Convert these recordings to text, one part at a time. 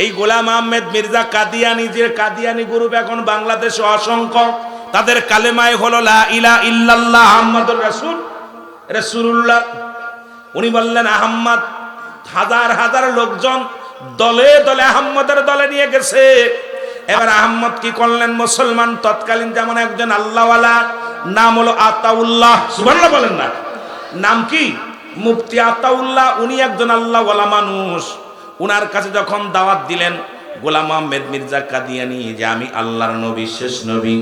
এই গোলাম আহমেদ মির্জা কাদিয়ানি, যে কাদিয়ানি গ্রুপ এখন বাংলাদেশে অসংখ্য, তাদের কালেমায় হলো লা ইলাহা ইল্লাল্লাহ মুহাম্মাদুর রাসূলুল্লাহ। উনি বললেন আহম্মদ, হাজার হাজার লোকজন দলে দলে আহম্মদের দলে নিয়ে গেছে। এবার আহম্মদ কি করলেন? মুসলমান তৎকালীন যেমন একজন আল্লাহওয়ালা, নাম হলো আতাউল্লাহ, সুবহানাল্লাহ বলেন না, নাম কি? মুফতি আতাউল্লাহ। উনি একজন আল্লাহওয়ালা মানুষ। উনার কাছে যখন দাওয়াত দিলেন গোলাম আহমেদ মির্জা কাদিয়ানি যে আমি আল্লাহর নবী, শেষ নবী,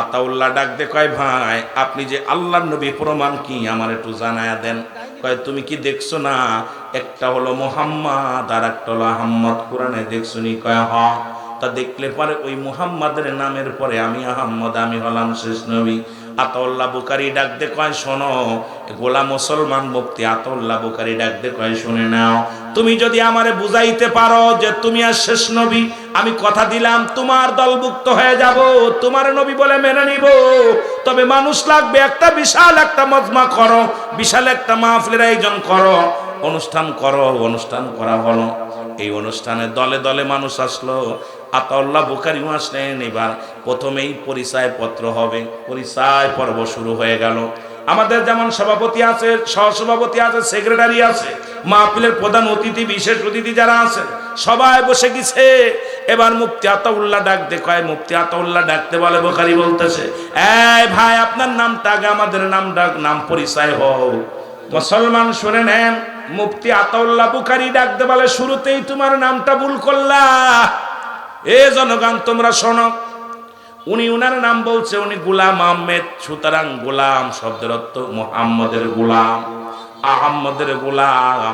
আতাউল্লাহ ডাক দে কয়, ভাই আপনি যে আল্লাহর নবী প্রমাণ কি আমার একটু জানায়া দেন। কয় তুমি কি দেখছো না, একটা হলো মুহাম্মদ আর একটা হলো আহম্মদ, কোরআনে দেখছো নি? কয় হ্যাঁ। তা দেখলে পরে ওই মুহাম্মাদের নামের পরে আমি আহম্মদ, আমি হলাম শেষ নবী। আতাউল্লাহ বুখারী ডাক দে কয়, শোনো, গোলাম মুসলমান মুফতি আতাউল্লাহ বুখারী ডাক দে কয়, শুনে নাও, তুমি যদি আমারে বুঝাইতে পারো যে তুমি আর শেষ নবী, আমি কথা দিলাম তোমার দলভুক্ত হয়ে যাব, তোমার নবী বলে মেনে নিব। তবে মানুষ লাগবে, একটা বিশাল একটা মজমা করো, বিশাল একটা মাহফিলের আয়োজন করো, অনুষ্ঠান করো। অনুষ্ঠান করা হলো। এই অনুষ্ঠানে দলে দলে মানুষ আসলো। আতাউল্লাহ বুখারীও আসলেন। এবার প্রথমেই পরিচয় পত্র হবে, পরিচয় পর্ব শুরু হয়ে গেল। আমাদের যেমন সভাপতি আছে, সহসভাপতি আছে, সেক্রেটারি আছে, মাহফিলের প্রধান অতিথি, বিশেষ অতিথি যারা আছে সবাই বসে গেছে। এবার মুফতি আতাউল্লাহ ডাকতে কয়, মুফতি আতাউল্লাহ ডাকতে বলে, বুখারী বলতেছে, এই ভাই আপনার নামটা আগে আমাদের নাম ডাক, নাম পরিচয় হোক। মুসলমান শুনে নেন, মুফতি আতাউল্লাহ বুখারী ডাকতে বলে, শুরুতেই তোমার নামটা ভুল করলা। এ জনগণ তোমরা শোনো, উনি উনার নাম বলছে, উনি গোলাম আহমেদ। সুতরাং গোলাম শব্দের অর্থ মুহাম্মদের গোলাম, আহম্মদের গোলাম।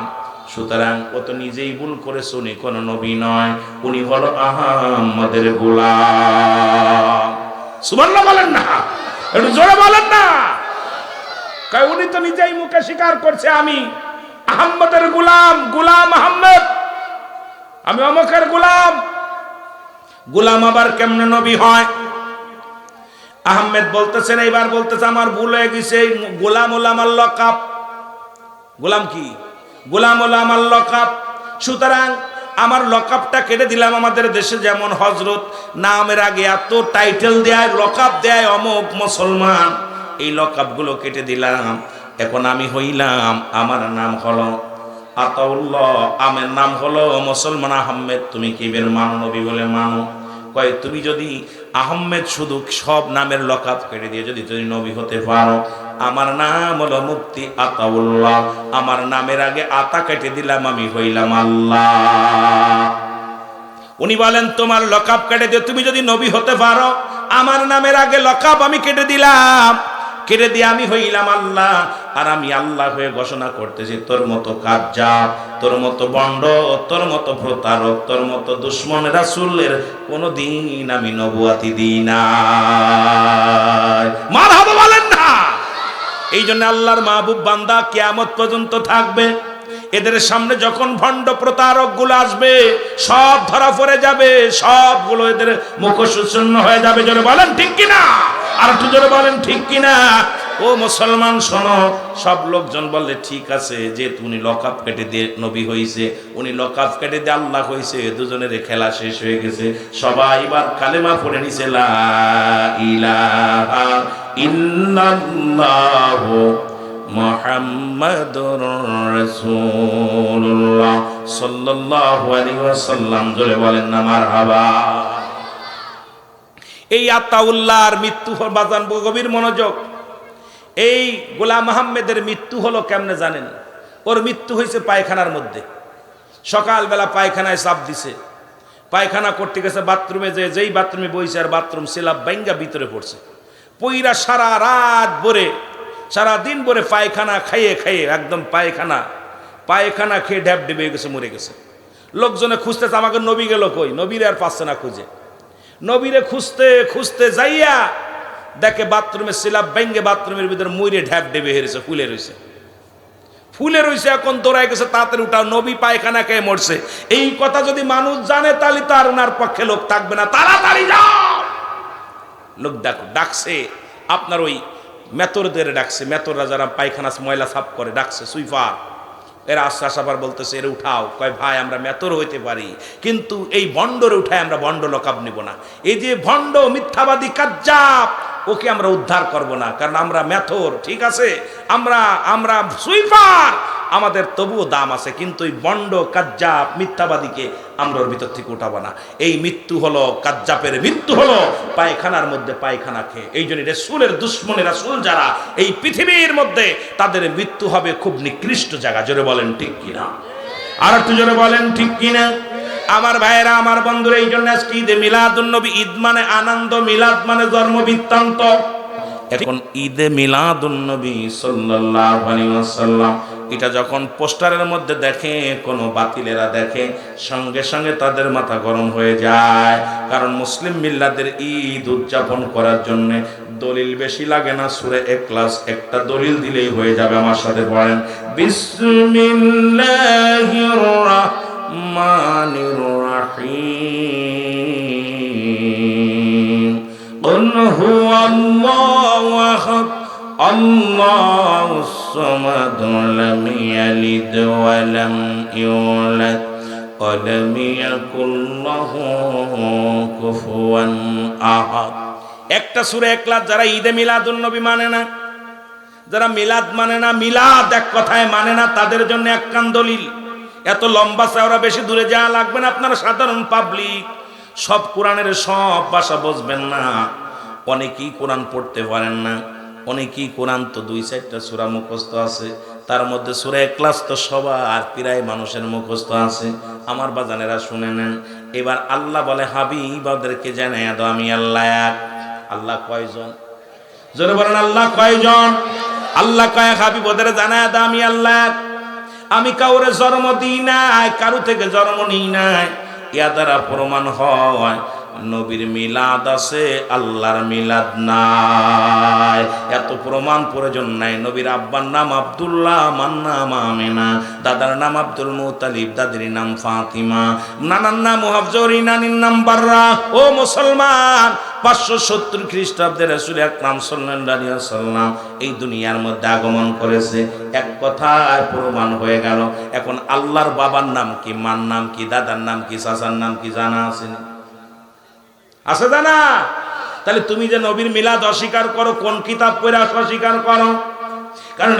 সুতরাং ও তো নিজেই ভুল করেছে, উনি কোন নবী নয়, উনি হলো আহম্মদের গোলাম। সুবহানাল্লাহ বলেন না, একটু জোরে বলেন না। কয় উনি তো নিজেই মুখে স্বীকার করছে আমি আহম্মদের গোলাম, গোলাম আহমেদ, আমি অমুকের গোলাম। গোলাম আবার কেমনে নবী হয়? আহমেদ বলতেছেন, এইবার বলতেছে আমার ভুল হয়ে গেছে, গোলাম হলো আমার লকাব। গোলাম কি? গোলাম হলো আমার লকাব। সুতরাং আমার লকাবটা কেটে দিলাম। আমাদের দেশে যেমন হযরত নামের আগে এত টাইটেল দেয়, লকাব দেয়, অমুক মুসলমান, এই লকাবগুলো কেটে দিলাম। এখন আমি হইলাম, আমার নাম হলো আতাউল্লাহ, আমার নাম হলো মুসলমান আহমেদ। তুমি কি বের মানো, নবী বলে মানো? কয় তুমি যদি আহমেদ শুধু সব নামের লকাব কেটে দিয়ে যদি তুমি নবী হতে পারো, আমার নাম হলো মুফতি আতাউল্লাহ, আমার নামের আগে আতা কেটে দিলাম, আমি হইলাম আল্লাহ। উনি বলেন তোমার লকাব কেটে দিয়ে তুমি যদি নবী হতে পারো, আমার নামের আগে লকাব আমি কেটে দিলাম, কেটে দিয়ে আমি হইলাম আল্লাহ। আর আমি আল্লাহ হয়ে ঘোষণা করতেছি, তোর মতো কাজ্জাব, তোর মতো বন্ড, তোর মতো প্রতারক, তোর মতো দুশমন রাসূলের কোনদিন আমি নবুয়াতি দিই না। মারহাবা বলেন না। এই জন্য আল্লাহর মাহবুব বান্দা কিয়ামত পর্যন্ত থাকবে। এদের সামনে যখন ভণ্ড প্রতারক গুলো আসবে, সব ধরা পড়ে যাবে, সবগুলো এদের মুখশূন্য হয়ে যাবে। জোরে বলেন ঠিক কিনা? আর একটু জোরে বলেন ঠিক কিনা? ও মুসলমান শোনো, সব লোকজন বললে ঠিক আছে, যে উনি লকাব কেটে দিয়ে নবী হইছে, উনি লকাব কেটে দিয়ে আল্লাহ হইছে, দুজনের খেলা শেষ হয়ে গেছে। সবাই এবার কালেমা পড়ে নিছে, লা ইলাহা ইল্লাল্লাহু মুহাম্মাদুর রাসূলুল্লাহ সাল্লাল্লাহু আলাইহি ওয়াসাল্লাম। জোরে বলেন না মারহাবা। এই আতাউল্লাহর মৃত্যু বাজান, গভীর মনোযোগ। এই গোলাম আহমেদের মৃত্যু হলো কেমনে জানেন? ওর মৃত্যু হয়েছে পায়খানার মধ্যে। সকালবেলা পায়খানায় চাপ দিছে, পায়খানা করতে গেছে, বাথরুমে যেই বাথরুমে বইছে, আর বাথরুম সিলাপ বাইঙ্গা ভিতরে পড়ছে। পইরা সারা রাত ভরে, সারা দিন ভরে পায়খানা খাইয়ে খাইয়ে একদম পায়খানা খেয়ে ঢ্যাপ ডেবে গেছে, মরে গেছে। লোকজনে খুঁজতেছে, আমাকে নবী গেল কই? নবীরে আর পাচ্ছে না খুঁজে। নবীরে খুঁজতে খুঁজতে যাইয়া দেখে বাথরুমে সিলাপ ভেঙ্গে বাথরুমের ভিতরে মইরে ঢ্যাপ ডেবে হেরেছে, ফুলে রয়েছে। এখন দৌড়ায় গেছে, তাড়াতাড়ি উঠাও, নবী পায়খানা খেয়ে মরছে। এই কথা যদি মানুষ জানে, তাহলে তো আর ওনার পক্ষে লোক থাকবে না। তাড়াতাড়ি যাও। লোক ডাকছে, আপনার ওই মেতরদের ডাকছে, মেতররা যারা পায়খানা ময়লা সাফ করে ডাকছে, এরা আস্তে আস্তে আবার বলতেছে এর উঠাও, কয় ভাই আমরা মেতর হইতে পারি, কিন্তু এই ভণ্ডরে উঠায় আমরা ভণ্ড লকাব নিব না। এই যে ভণ্ড মিথ্যাবাদী কাজ্জাব, ওকে আমরা উদ্ধার করব না, কারণ আমরা মেথর, ঠিক আছে, আমরা সুইপার, আমাদের তবুও দাম আছে, কিন্তু এই বন্ড কাজ্জাব মিথ্যাবাদীকে আমরা ওর ভিতর থেকে উঠাবো না। এই মৃত্যু হলো কাজ্জাবের মৃত্যু হলো পায়খানার মধ্যে পায়খানা খেয়ে। এই জন্য রাসূলের দুশ্মনে রাসূল যারা এই পৃথিবীর মধ্যে, তাদের মৃত্যু হবে খুব নিকৃষ্ট জায়গা। জোরে বলেন ঠিক কিনা? আর একটু জোরে বলেন ঠিক কিনা? আমার ভাইয়েরা, আমার বন্ধুরা, এই জন্য আজকে ঈদে মিলাদুন নবী, ঈদ মানে আনন্দ, মিলাদ মানে জন্ম বৃত্তান্ত। এখন ঈদে মিলাদুন নবী সাল্লাল্লাহু আলাইহি ওয়াসাল্লাম এটা যখন পোস্টারের মধ্যে দেখে, কোনো বাতিলেরা দেখে, সঙ্গে সঙ্গে তাদের মাথা গরম হয়ে যায়। কারণ মুসলিম মিল্লাতের ঈদ উদযাপন করার জন্য দলিল বেশি লাগে না, সূরা ইখলাস একটা দলিল দিলেই হয়ে যাবে। আমার সাথে পড়েন, বিসমিল্লাহির রাহমানির রাহিম, কুল হুয়াল্লাহু আহাদ, আল্লাহুস সামাদ, লাম ইয়ালিদ ওয়া লাম ইউলাদ ওয়া লাম ইয়াকুল লাহু কুফুয়ান আহাদ। একটা সূরা ইখলাস যারা ঈদে মিলাদুন নবী মানে না, যারা মিলাদ মানে না, মিলাদ এক কথায় মানে না, তাদের জন্য এক কান দলিল। এত লম্বা চওড়া বেশি দূরে যাওয়া লাগবে না, আপনারা সাধারণ পাবলিক সব কোরআনের সব ভাষা বুঝবেন না। অনেকেই কোরআন পড়তে পারেন না, অনেকেই কোরআন তো 2-4টা সূরা মুখস্থ আছে, তার মধ্যে সূরা ইখলাস তো সবার প্রায় মানুষের মুখস্থ আছে। আমার বাজানেরা শুনে নেন, এবার আল্লাহ বলে হাবিব ওদেরকে জানাইয়া দাও আমি আল্লাহ এক। আল্লাহ কয়জন? জোরে বলেন আল্লাহ কয়জন? আল্লাহ কয় হাবিব ওদের জানাইয়া দাও আমি আল্লাহ এক। আমি কাউরে জন্ম দিই নাই, কারো থেকে জন্ম নিই নাই। ইয়া দ্বারা প্রমাণ হয় নবীর মিলাদ আছে, আল্লাহর মিলাদ নাই। এত প্রমাণ প্রয়োজন নাই। নবীর আব্বার নাম আব্দুল্লাহ, আমার নাম আমেনা, দাদার নাম আব্দুল মুতালিব, দাদির নাম ফাতিমা, নানার নাম মুহাজ্জরি, নানির নাম বাররা। ও মুসলমান, 570 খ্রিস্টাব্দে রাসূল আকরাম সাল্লাল্লাহু আলাইহি ওয়াসাল্লাম এই দুনিয়ার মধ্যে আগমন করেছে। এক কথায় প্রমাণ হয়ে গেল। এখন আল্লাহর বাবার নাম কি, মার নাম কি, দাদার নাম কি, চাচার নাম কি জানা আছে না? আছে জানা? তাহলে তুমি যে নবীর মিলাদ অস্বীকার করো, কোন কিতাব পড়ে অস্বীকার করো? কারণ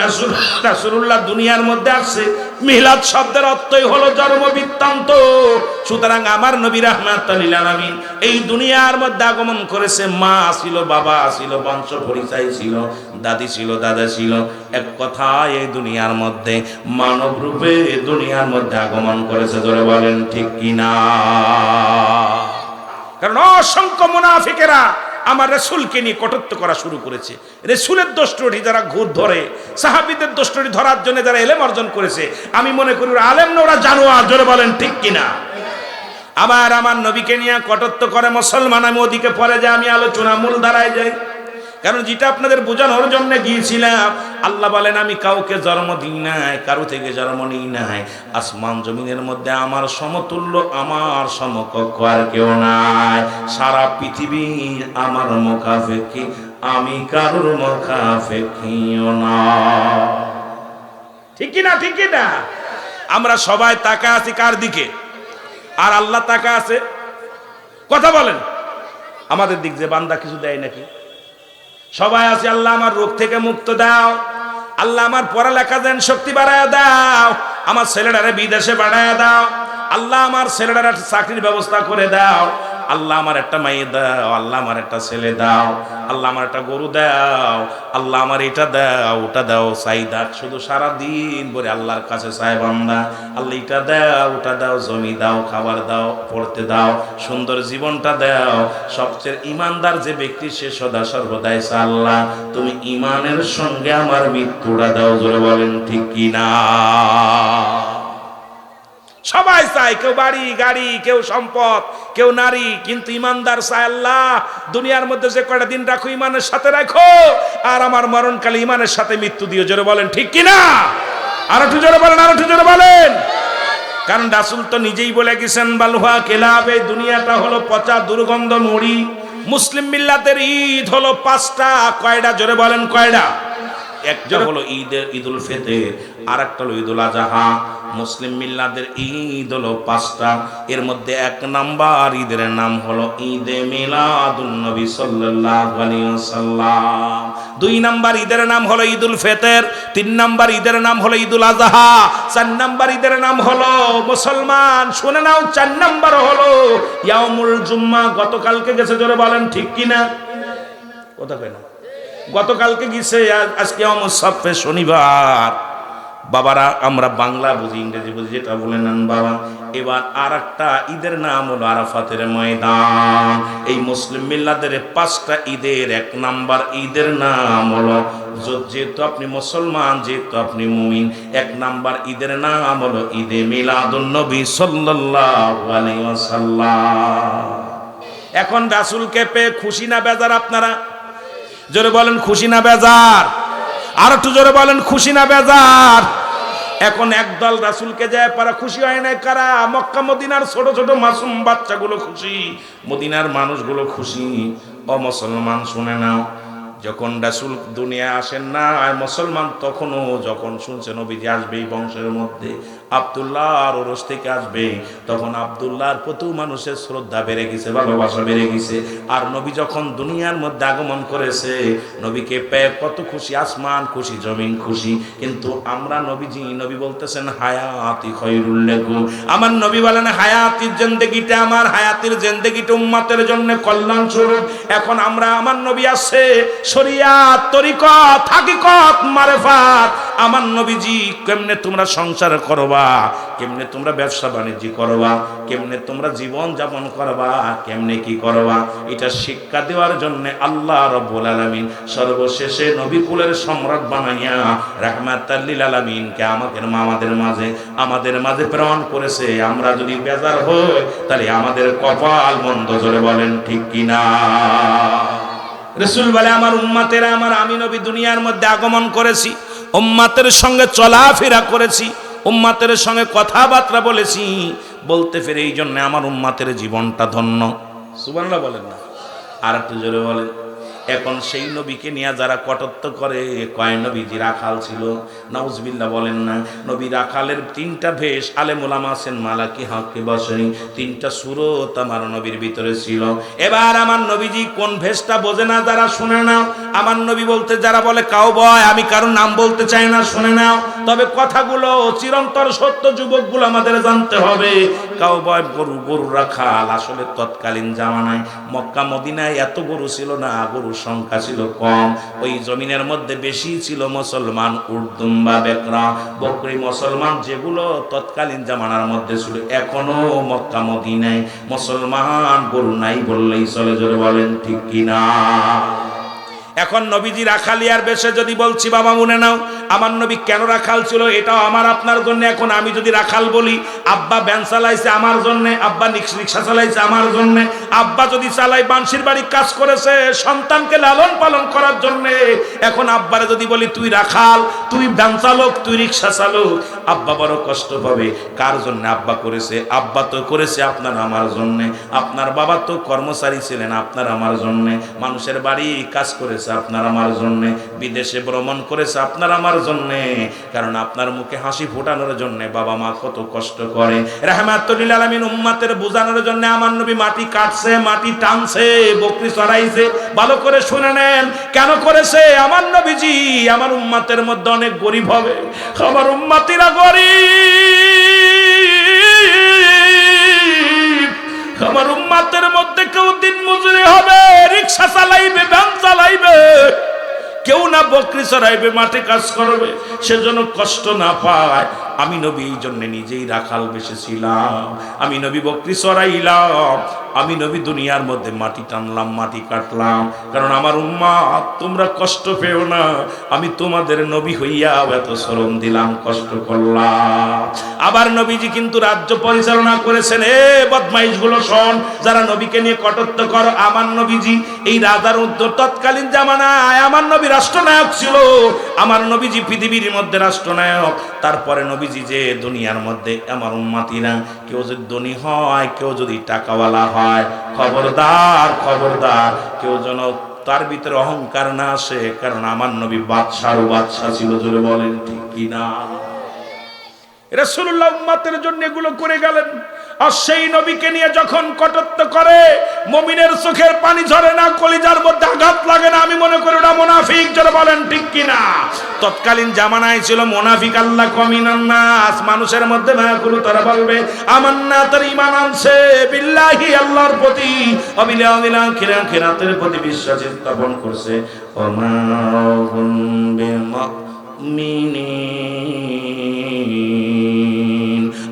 রাসূলুল্লাহ দুনিয়ার মধ্যে আসছে, মিলাদ শব্দের অর্থই হলো জন্ম বৃত্তান্ত। সুতরাং আমার নবী রাহমাতুল লিল আলামিন এই দুনিয়ার মধ্যে আগমন করেছে। মা ছিল, বাবা ছিল, বংশ পরিচয় ছিল, দাদি ছিল, দাদা ছিল। এক কথায় এই দুনিয়ার মধ্যে মানব রূপে দুনিয়ার মধ্যে আগমন করেছে। জোরে বলেন ঠিক কিনা? কারণ অসংখ্য মুনাফিকেরা আমার রাসূলকে নিয়ে কটূক্তি করা শুরু করেছে। রাসূলের দোষটি যারা ঘুর ধরে, সাহাবীদের দোষটি ধরার জন্য যারা ইলম অর্জন করেছে, আমি মনে করি ওরা আলেম না, ওরা জানোয়ার। জোরে বলেন ঠিক কিনা? আমার নবীকে নিয়ে কটূক্তি করে মুসলমান, আমি ওদিকে পরে যাই, আমি আলোচনা মূল ধারায় যাই। কারণ যেটা আপনাদের বোঝানোর জন্য গিয়েছিলাম, আল্লাহ বলেন আমি কাউকে জন্ম দিই নাই, কারো থেকে জন্ম নিই নাই। আসমান জমিনের মধ্যে আমার সমতুল্য, আমার সমকক্ষ আর কেউ নাই। সারা পৃথিবীর আমার মুখাপেক্ষী, আমি কারোর মুখাপেক্ষীও না। ঠিক কিনা? ঠিক কিনা? আমরা সবাই তাকা আছি কার দিকে? আর আল্লাহ তাকা আছে, কথা বলেন, আমাদের দিক যে বান্দা কিছু দেয় নাকি? সবাই আছে আল্লাহ আমার রোগ থেকে মুক্ত দাও, আল্লাহ আমার পড়ালেখা দেন শক্তি বাড়ায় দাও, আমার ছেলেটারে বিদেশে বাড়ায় দাও, আল্লাহ আমার ছেলেটার চাকরির ব্যবস্থা করে দাও, আল্লাহ আমার একটা মেয়ে দাও, আল্লাহ আমার একটা ছেলে দাও, আল্লাহ আমার একটা গরু দাও, আল্লাহ আমার এটা দাও, ওটা দাও, চাহিদা শুধু সারা দিন ভরে আল্লাহর কাছে চায় বান্দা। আল্লাহ এটা দাও, ওটা দাও, জমি দাও, খাবার দাও, পড়তে দাও, সুন্দর জীবনটা দাও। সবচেয়ে ইমানদার যে ব্যক্তি সে সদা সর্বদাই চায় আল্লাহ তুমি ইমানের সঙ্গে আমার মৃত্যুটা দাও। জোরে বলেন ঠিক কিনা? সবাই চায়, কেউ বাড়ি গাড়ি, কেউ সম্পদ, কেউ নারী, কিন্তু ইমানদার চায় আল্লাহ দুনিয়ার মধ্যে যে কয়টা দিন রাখো ইমানের সাথে রাখো, আর আমার মরণকালে ইমানের সাথে মৃত্যু দিও। জোরে বলেন ঠিক কিনা? আর একটু জোরে বলেন, আর একটু জোরে বলেন। কারণ রাসূল তো নিজেই বলে গেছেন, বালুহা কেলাবে, দুনিয়াটা হলো পচা দুর্গন্ধ মুড়ি। মুসলিম মিল্লাতের ঈদ হলো 5টা। কয়টা? জোরে বলেন কয়টা? একটা হলো ঈদুল ফিতর, আর একটা হলো ঈদুল আজহা। মুসলিম মিল্লাদের ঈদ হলো 5টা, এর মধ্যে 1 নাম্বার ঈদের নাম হলো ঈদে মিলাদুন নবী সাল্লাল্লাহু আলাইহি ওয়াসাল্লাম। 2 নাম্বার ঈদের নাম হলো ঈদুল ফিতর, 3 নাম্বার ঈদের নাম হলো ঈদুল আজহা, 4 নাম্বার ঈদের নাম হলো মুসলমান শুনে নাও 4 নাম্বার হলো ইয়াউমুল জুম্মা। গতকালকে গেছে, জোরে বলেন ঠিক কিনা? কথা কয় না, গতকালকে গেছে, আজকে ইয়াউমুস সাফে শনিবার। বাবারা আমরা বাংলা বুঝি, ইংরেজি বুঝি, যেটা বলে নেন বাবা। এবার আর একটা ঈদের নাম হলো আরাফাতের ময়দান। এই মুসলিম মিল্লাদের 5টা ঈদের 1 নাম্বার ঈদের নাম হলো, যেহেতু আপনি মুসলমান, যেহেতু আপনি মুমিন, 1 নাম্বার ঈদের নাম হলো ঈদে মিলাদুন নবী সাল্লাল্লাহু আলাইহি ওয়াসাল্লাম। এখন রাসূলকে পেয়ে খুশি না বেজার আপনারা? জোরে বলেন খুশি না বেজার? আর একটু জোরে বলেন খুশি না বেজার? এখন একদল রাসূলকে যায় পারা খুশি হয় না। কারা? মক্কা মদিনার ছোট ছোট মাসুম বাচ্চাগুলো খুশি, মদিনার মানুষগুলো খুশি। ও মুসলমান শুনে নাও, যখন রাসূল দুনিয়ায় আসেন না মুসলমান, তখনও যখন শুনছে নবীজি আসবে এই বংশের মধ্যে, আব্দুল্লাহর ওরস থেকে আসবে, তখন আব্দুল্লাহর প্রতি মানুষের শ্রদ্ধা বেড়ে গেছে, ভালোবাসা বেড়ে গেছে। আর নবী যখন দুনিয়ার মধ্যে আগমন করেছে, নবীকে পেয়ে কত খুশি, আসমান খুশি, জমিন খুশি। কিন্তু আমরা নবী বলতেছেন হায়াতি খায়রুল লাকুম। আমার নবী বলেন হায়াতির জিন্দেগিটা, আমার হায়াতির জিন্দেগিটা উম্মতের জন্য কল্যাণ স্বরূপ। এখন আমরা, আমার নবী আছে শরিয়াত, তরিকত, হাকিকত, মারিফাত। আমার নবীজি কেমনে তোমরা সংসার করবা, কেমনে তোমরা ব্যবসা বাণিজ্য করবা, কেমনে তোমরা জীবন যাপন করবা, কেমনে কি করবা, এটা শিক্ষা দেওয়ার জন্য আল্লাহ রাব্বুল আলামিন সর্বশেষে নবী কুলের সম্রাট বানাইয়া রাহমাতাল লিল আলামিনকে আমাদের মাঝে প্রেরণ করেছে। আমরা যদি বেজার হই তাহলে আমাদের কপাল মন্দ, জোরে বলেন ঠিক কিনা? রাসূল বলে আমার উম্মতেরা, আমি নবী দুনিয়ার মধ্যে আগমন করেছি, উম্মতের সঙ্গে চলাফেরা করেছি, উম্মতের সঙ্গে কথাবার্তা বলেছি, বলতে পেরে এই জন্য আমার উম্মতের জীবনটা ধন্য। সুবহানাল্লাহ বলেন না? আর একটু জোরে বলেন। এখন সেই নবীকে নিয়ে যারা কটত্ব করে, কয় নবীজি রাখাল ছিল, নাউজুবিল্লাহ বলেন না? নবী রাখালের 3টা ভেষ, আলেম ওলামা আছেন মালাকি, হাক্কি, বসরি, 3টা সুরত আমার নবীর ভিতরে ছিল। এবার আমার নবীজি কোন ভেষটা বোঝে না, যারা শুনে নাও। আমার নবী বলতে যারা বলে কাউবয়, আমি কারোর নাম বলতে চাই না, শুনে নাও। তবে কথাগুলো চিরন্তর সত্য, যুবকগুলো আমাদের জানতে হবে। কাউবয় গরু রাখাল আসলে তৎকালীন জামানায় মক্কা মদিনায় এত গরু ছিল না, গরু সংখ্যা ছিল কম। ওই জমিনের মধ্যে বেশি ছিল মুসলমান, উর্দুম্বা, বেকরা, বকরি মুসলমান, যেগুলো তৎকালীন জামানার মধ্যে ছিল। এখনো মক্কা মদিনায় মুসলমান গরু নাই বললেই চলে, জোরে বলেন ঠিক কিনা? এখন নবীজি রাখালিয়ার বেশে যদি বলছি, বাবা মনে নাও আমার নবী কেন রাখাল ছিল, এটাও আমার আপনার জন্য। এখন আমি যদি রাখাল বলি, আব্বা ভ্যান চালাইছে আমার জন্য, আব্বা রিক্সা চালাইছে আমার জন্য, আব্বা যদি চালাই বানশির বাড়ি কাজ করেছে সন্তানকে লালন পালন করার জন্য। এখন আব্বারে যদি বলি তুই রাখাল, তুই ভ্যান চালক, তুই রিক্সা চালক, আব্বা বড় কষ্ট পাবে। কার জন্য আব্বা করেছে? আব্বা তো করেছে আপনার আমার জন্য। আপনার বাবা তো কর্মচারী ছিলেন আপনার আমার জন্য। মানুষের বাড়ি কাজ করেছে আপনার আমার জন্য, বিদেশে ভ্রমণ করেছে আপনার আমার জন্য। কারণ আপনার মুখে হাসি ফোটানোর জন্য বাবা মা কত কষ্ট করে। রাহমাতুল লিল আলামিন উম্মতের বোঝানোর জন্য আমার নবী মাটি কাটছে, মাটি টানছে, বকরি চড়াইছে। ভালো করে শুনে নেন কেন করেছে। আমার নবীজি আমার উম্মতের মধ্যে অনেক গরিব হবে, আমার উম্মতিরা গরিব, আমার উম্মতের মধ্যে কেউ দিন মজুরি হবে, রিক্সা চালাইবে, ভ্যান চালাইবে, কেউ না বকরি চড়াইবে, মাঠে কাজ করবে, সেজন্য কষ্ট না পায়। আমি নবী এই জন্য নিজেই রাখাল বেসেছিলাম, আমি নবী বকরি চড়াইলাম, আমি নবী দুনিয়ার মধ্যে মাটি টানলাম, মাটি কাটলাম। কারণ আমার উম্মত তোমরা কষ্ট পেও না, আমি তোমাদের নবী হইয়া এত শ্রম দিলাম, কষ্ট করলাম। আবার নবীজি কিন্তু রাজ্য পরিচালনা করেছেন। এ বদমাইশ গুলো শোন, যারা নবীকে নিয়ে কটত্ব করো, আমার নবীজি এই রাজার উত্তর তৎকালীন জামানায় আমার নবী রাষ্ট্রনায়ক ছিল। আমার নবীজি পৃথিবীর মধ্যে রাষ্ট্রনায়ক। তারপরে নবীজি যে দুনিয়ার মধ্যে আমার উম্মতিরা কেউ যদি ধনী হয়, কেউ যদি টাকাওয়ালা হয়, খবরদার খবরদার, কেউ যেন তার ভিতরে অহংকার না আসে, কারণ আমার নবী বাদশা ছিল। জোরে বলেন ঠিক কিনা? রাসূলুল্লাহ উম্মতের জন্য এগুলো করে গেলেন। আর সেই নবীকে নিয়ে যখন কটূক্ত করে, মুমিনের চোখের পানি ঝরে না, কলিজার মধ্যে আঘাত লাগে না, আমি মনে করি ওটা মুনাফিক। জোরে বলেন ঠিক কিনা? তৎকালীন জামানায় ছিল মুনাফিক আল্লাহ কমিনান নাস, মানুষের মধ্যে মায়াকুল, তারা বলবে আমান্না, তার ঈমান আনছে বিল্লাহি, আল্লাহর প্রতি, অবিল আখিরাতের প্রতি বিশ্বাস স্থাপন করছে। ওমা হুম বিমুমিনিন,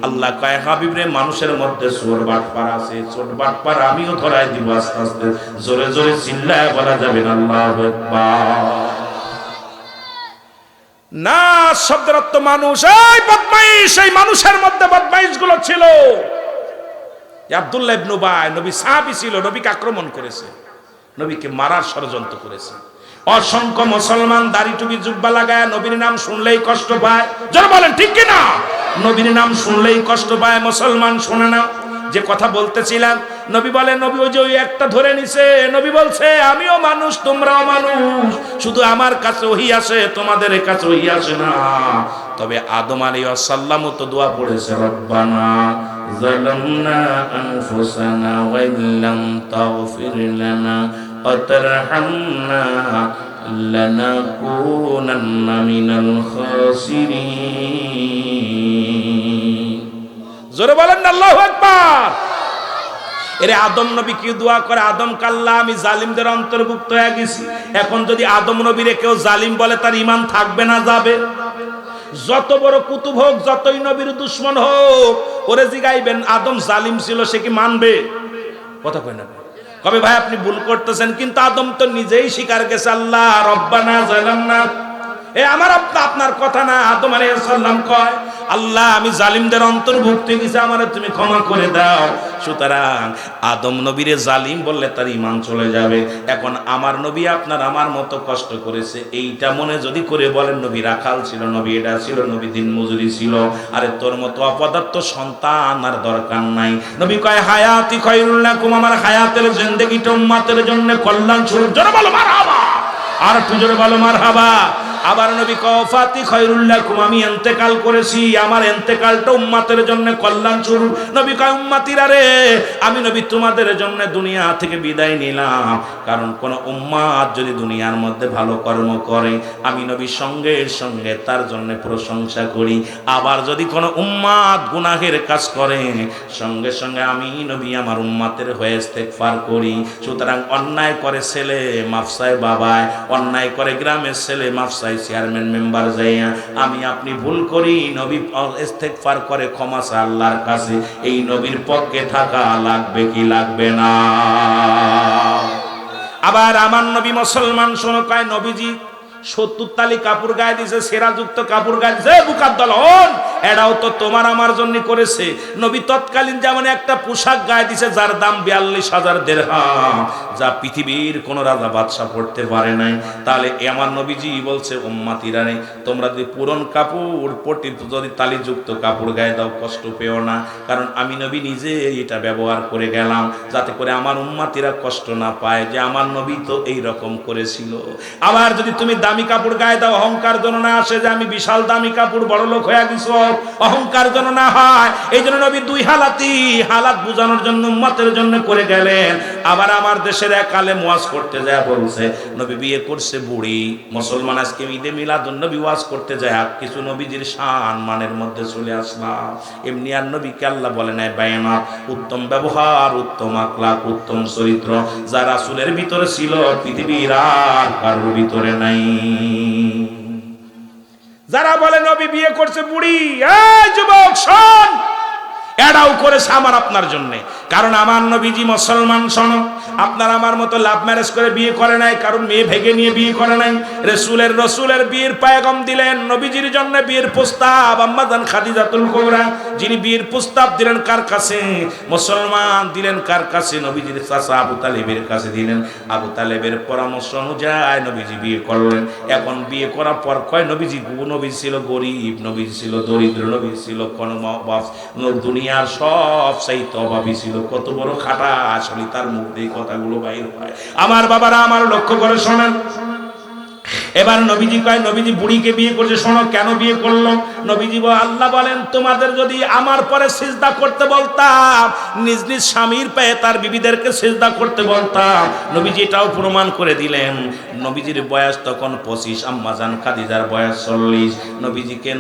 আল্লাহ কয় হাবিব রে, মানুষের মধ্যে চোর বাটপার আছে, চোর বাটপার আমিও ধরাই দিব আস্তে আস্তে। জোরে জোরে চিল্লায় বলা যাবে না আল্লাহু আকবার। না শব্দের অর্থ মানুষ, এই বদমাইশ, এই মানুষের মধ্যে বদমাইশ গুলো ছিল। আব্দুল্লাহ ইবনে উবাই নবী সাহাবী ছিল, নবীকে আক্রমণ করেছে, নবীকে মারার ষড়যন্ত্র করেছে। অসংখ্য মুসলমান দাড়ি টুপি জুব্বা লাগায় নবীর নাম শুনলেই কষ্ট পায়। যারা বলেন ঠিক কিনা? নবীর নাম শুনলেই কষ্ট পায়, মুসলমান শোনে না। যে কথা বলতেছিলাম, নবী বলে, নবী ওই যে ওই একটা ধরে নিছে, নবী বলছে আমিও মানুষ তোমরাও মানুষ, শুধু আমার কাছে ওহী আসে, তোমাদের কাছে ওহী আসে না। তবে আদম আলাইহিস সালাম তো দোয়া পড়েছে, রব্বানা যালামনা আনফুসানা ওয়া ইল্লাম তাগফির লানা ওয়া তারহামনা লানাকুনান্না মিনাল খাসিরিন। জোরে বলেন আল্লাহু আকবার। এরে আদম নবী কি দোয়া করে? আদম কাল্লা, আমি জালিমদের অন্তর্ভুক্ত হয়ে গেছি। এখন যদি আদম নবীরে কেউ জালিম বলে, তার ঈমান থাকবে না যাবে? যত বড় কুতুব হোক, যতই নবীর দুশমন হোক, ওরে জিগাইবেন আদম জালিম ছিল, সে কি মানবে? কথা কয় না? কবে ভাই আপনি ভুল করতেছেন। কিন্তু আদম তো নিজেই স্বীকার গেছে, আল্লাহ রব্বানা যালামনা, এ আমার আপনার কথা না। আদম আলাইহিস সালাম কয়, আল্লাহ আমি জালিমদের অন্তর্ভুক্ত গেছি, আমারে তুমি ক্ষমা করে দাও। সুতরাং আদম নবীরে জালিম বললে তার ঈমান চলে যাবে। এখন আমার নবী আপনার আমার মতো কষ্ট করেছে, এইটা মনে যদি করে বলেন নবী রাখাল ছিল, নবী এটা ছিল, নবী দিন মজুরি ছিল, আরে তোর মতো অপদার্থ সন্তান আর দরকার নাই। নবী কয় হায়াতি খায়রুল লাকুম, আমার হায়াতের জিন্দেগিটা উম্মতের জন্য কল্যাণ স্বরূপ। জোরে বলো মারহাবা, আর একটু জোরে বলো মারহাবা। আবার নবী কওফাতি খায়রুল লাকুম, আমি ইন্তেকাল করেছি, আমার ইন্তেকালটা উম্মতের জন্য কল্যাণ স্বরূপ। নবী কয় উম্মতিরা রে, আমি নবী তোমাদের জন্য দুনিয়া থেকে বিদায় নিলাম, কারণ কোন উম্মত যদি দুনিয়ার মধ্যে ভালো কর্ম করে, আমি নবী সঙ্গে সঙ্গে তার জন্য প্রশংসা করি। আবার যদি কোন উম্মত গুনাহের কাজ করে, সঙ্গে সঙ্গে আমি নবী আমার উম্মতের হয়ে ইস্তেগফার করি। সুতরাং অন্যায় করে ছেলে মাফসায় বাবায়, অন্যায় করে গ্রামের ছেলে মাফসায় চেয়ারম্যান মেম্বার যাইয়া, আমি আপনি ভুল করি, নবী ইস্তেগফার করে ক্ষমা চায় আল্লাহর কাছে। এই নবীর পক্ষে থাকা লাগবে কি লাগবে না? আবার আমার নবী মুসলমান শোনো, কয় নবীজি 70 তালি কাপড় গায়ে দিয়েছে, সেরাযুক্ত কাপড় গায়ে দিয়েছে। বুকার দলন, এটাও তো তোমার আমার জন্য করেছে। নবী তৎকালীন যেমন একটা পোশাক গায়ে দিয়েছে যার দাম 42,000 দিরহাম, যা পৃথিবীর কোন রাজা বাদশা পড়তে পারে নাই। তাহলে আমার নবীজি বলছে উম্মতিরা রে, তোমরা যদি পুরন কাপড় পটি যদি তালিযুক্ত কাপড় গায়ে দাও, কষ্ট পেও না, কারণ আমি নবী নিজে এটা ব্যবহার করে গেলাম, যাতে করে আমার উম্মতিরা কষ্ট না পায় যে আমার নবী তো এই রকম করেছিল। আবার যদি তুমি দামি কাপড় গায়ে দাও, অহংকার যেন না আসে যে আমি বিশাল দামি কাপড় বড় লোক হয়ে গেছি, অহংকার যেন না হয়। এই জন্য নবী দুই হালাত বুঝানোর জন্য উম্মতের জন্য করে গেলেন। আবার আমার দেশের এক আলেম ওয়াজ করতে যায় বলছে, নবী বিয়ে করছে বুড়ি। মুসলমান আজকে ঈদে মিলাদুন নবী ওয়াজ করতে যায়, কিছু নবীজির শান মানের মধ্যে চলে আসলাম। এমনি আর নবীকে আল্লাহ বলে নাই বায়ানাত, উত্তম ব্যবহার, উত্তম আখলাক, উত্তম চরিত্র যা রাসূলের ভিতরে ছিল, পৃথিবীর আর কারোর ভিতরে নাই। যারা বলে নবী বিয়ে করছে বুড়ি, এই যুবক শোন, এটাও করেছে আমার আপনার জন্য। কারণ আমার নবীজি মুসলমান শোনো, আপনার আমার মতো লাভ ম্যারেজ করে বিয়ে করে নাই, কারণ মেয়ে ভেগে নিয়ে বিয়ে করে নাই। রসুলের বিয়ের পায়গাম দিলেন, নবীজির জন্য বিয়ের প্রস্তাব আম্মা জান খাদিজাতুল কুবরা, যিনি বিয়ের প্রস্তাব দিলেন কার কাছে? মুসলমান দিলেন কার কাছে? নবীজির চাচা আবু তালেবের কাছে দিলেন। আবু তালেবের পরামর্শ অনুযায়ী নবীজি বিয়ে করলেন। এখন বিয়ে করার পর কয় নবী ছিল গরিব, নবী ছিল দরিদ্র, নবী ছিল কোন দুনিয়া দুনিয়ার সব চাইতে অভাবী ছিল, কত বড় খাটা আসলে তার মুখ দিয়ে কথাগুলো বাইর হয়। আমার বাবারা আমার লক্ষ্য করে শোনেন। এবার নবীজি কয়, নবীজি বুড়িকে বিয়ে করছে, শোনো কেন বিয়ে করলো? নবীজি আল্লাহ বলেন, তোমাদের যদি আমার পরে সিজদা করতে বলতাম, নিজ নিজ স্বামীর পায়ে তার বিবিদেরকে সিজদা করতে বলতাম। নবীজি এটাও প্রমাণ করে দিলেন। নবীজির বয়স তখন 25, আম্মাজান খাদিজার বয়স 40।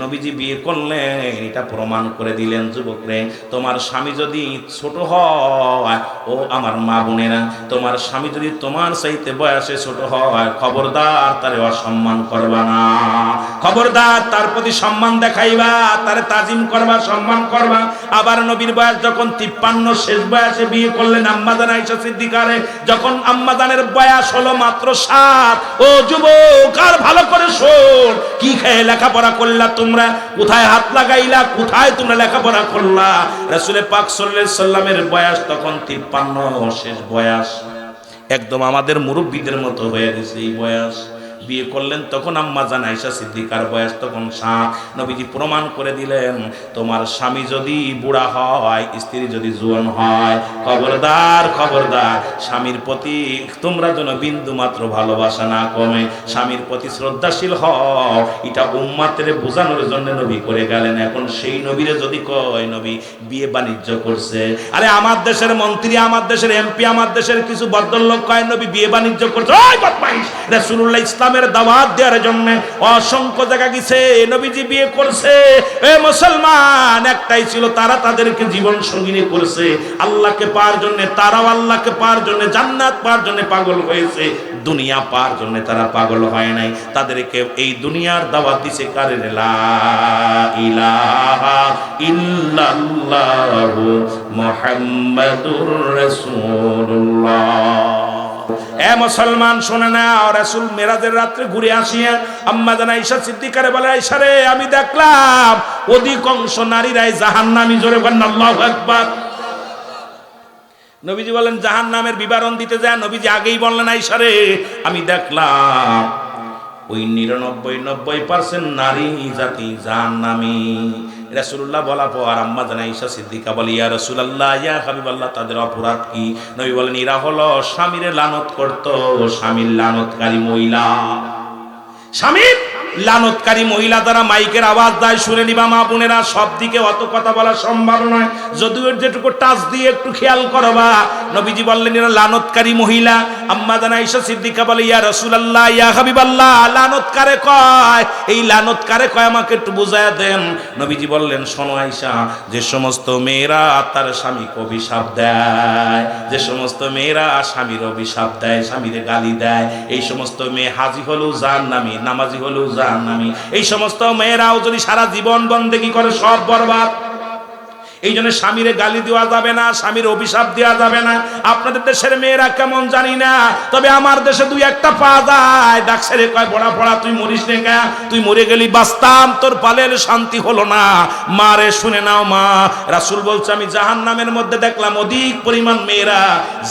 নবীজি বিয়ে করলেন, এটা প্রমাণ করে দিলেন, যুবকরে তোমার স্বামী যদি ছোট হয়, ও আমার মা বোনেরা, তোমার স্বামী যদি তোমার চাইতে বয়সে ছোট হয়, খবরদার তারে অসম্মান করবা না, খবরদার তার প্রতি সম্মান দেখাইবা, তারে তাজিম করবা, সম্মান করবা। আবার নবীর বয়স যখন 53 শেষ বয়সে বিয়ে করলেন আম্মাজান আয়েশা সিদ্দিকারে, যখন আম্মাজানের বয়স হলো মাত্র 7। ও যুবক, আর ভালো করে শোন, কি খেয়ে লেখাপড়া করলা তোমরা, কোথায় হাত লাগাইলা, কোথায় তোমরা লেখাপড়া করলা? রাসূল পাক সাল্লাল্লাহু আলাইহি সাল্লামের বয়স তখন 53 শেষ বয়স, একদম আমাদের মুরব্বীদের মতো হয়ে গেছে এই বয়স। বিয়ে করলেন তখন আম্মাজান আয়েশা সিদ্দিকার বয়স তখন 7। নবীজি প্রমাণ করে দিলেন, তোমার স্বামী যদি বুড়া হয়, স্ত্রী যদি জোয়ান হয়, খবরদার খবরদার স্বামীর প্রতি তোমরা যেন বিন্দু মাত্র ভালোবাসা না কমে, স্বামীর প্রতি শ্রদ্ধাশীল হও। এটা উম্মাতের বোঝানোর জন্য নবী করে গেলেন। এখন সেই নবীরে যদি কয় নবী বিয়ে বাণিজ্য করছে, আরে আমার দেশের মন্ত্রী, আমার দেশের এমপি, আমার দেশের কিছু ভদ্রলোক কয় নবী বিয়ে বাণিজ্য করছে, ওই বদমাইশ! রাসূলুল্লাহ ইসলামের দাওয়াত দেওয়ার জন্য অসংখ্য জায়গা গেছে, নবীজি বিয়ে করছে। এ মুসলমান, একটাই ছিল, তারা তাদেরকে জীবন সঙ্গিনী করছে আল্লাহকে পাওয়ার জন্য। তারাও আল্লাহকে পাওয়ার জন্য, জান্নাত পাওয়ার জন্য পাগল হয়েছে, দুনিয়া পাওয়ার জন্য তারা পাগল হয় নাই। তাদেরকে এই দুনিয়ার দাওয়াত দিছে কারে? লা ইলাহা ইল্লাল্লাহু মুহাম্মাদুর রাসূলুল্লাহ। এ মুসলমান শোনে না, রাসূল মেরাজের রাত্রে ঘুরে আসিয়া আম্মাজান আয়েশা সিদ্দিকারে বলে, আয়েশা রে, আমি দেখলাম অধিকাংশ নারীরাই জাহান্নামী। জোরে বলেন আল্লাহু আকবার। নবীজি বলেন জাহান্নামের বিবরণ দিতে যায়, নবীজি আগেই বললেন, আয়েশা রে, আমি দেখলাম ওই 99% নারী জাতি জাহান্নামী। রাসূলুল্লাহ বলা পর আম্মাজান আয়েশা সিদ্দিকা বলে, ইয়া রাসূলুল্লাহ, ইয়া হাবিবাল্লাহ, তাদের অপরাধ কি? নবী বলেন, এরা হলো স্বামীরে লানত করত, স্বামীর লানতকারী মহিলা। স্বামীর লানতকারী মহিলা দ্বারা মাইকের আওয়াজ দেয়, শুনে নিবা মা বোনেরা। সব দিকে অত কথা বলা সম্ভব নয়, যদিও যেটুকু টাচ দিয়ে একটু খেয়াল করবা। নবীজি বললেন এরা লানতকারী মহিলা। আম্মাজান আয়েশা সিদ্দিকা বলে, ইয়া রাসূলুল্লাহ, ইয়া হাবিবাল্লাহ, লানত কারে কয়? এই লানত কারে কয় আমাকে একটু বুঝায়া দেন। নবীজি বললেন, শোনো আয়েশা, যে সমস্ত মেয়েরা তার স্বামীকে অভিশাপ দেয়, যে সমস্ত মেয়েরা স্বামীর অভিশাপ দেয়, স্বামীরে গালি দেয়, এই সমস্ত মেয়ে হাজি হলেও জাহান্নামী, নামাজি হলেও জাহান্নামী। এই সমস্ত মেয়েরাও যদি সারা জীবন বন্দেগী করে, সব বরবাদ। এই জন্য স্বামীরে গালি দেওয়া যাবে না, স্বামীর অভিশাপ দেওয়া যাবে না। আপনাদের দেশের মেয়েরা কেমন জানি না, তবে আমার দেশে দুই একটা পাওয়া যায়। ডাকছে কয়, পড়া পড়া, তুই মরিস নে কে, তুই মরে গেলি বাঁচতাম, তোর পালের শান্তি হলো না। মা রে, শুনে নাও মা, রাসূল বলছে আমি জাহান্নামের মধ্যে দেখলাম অধিক পরিমাণ মেয়েরা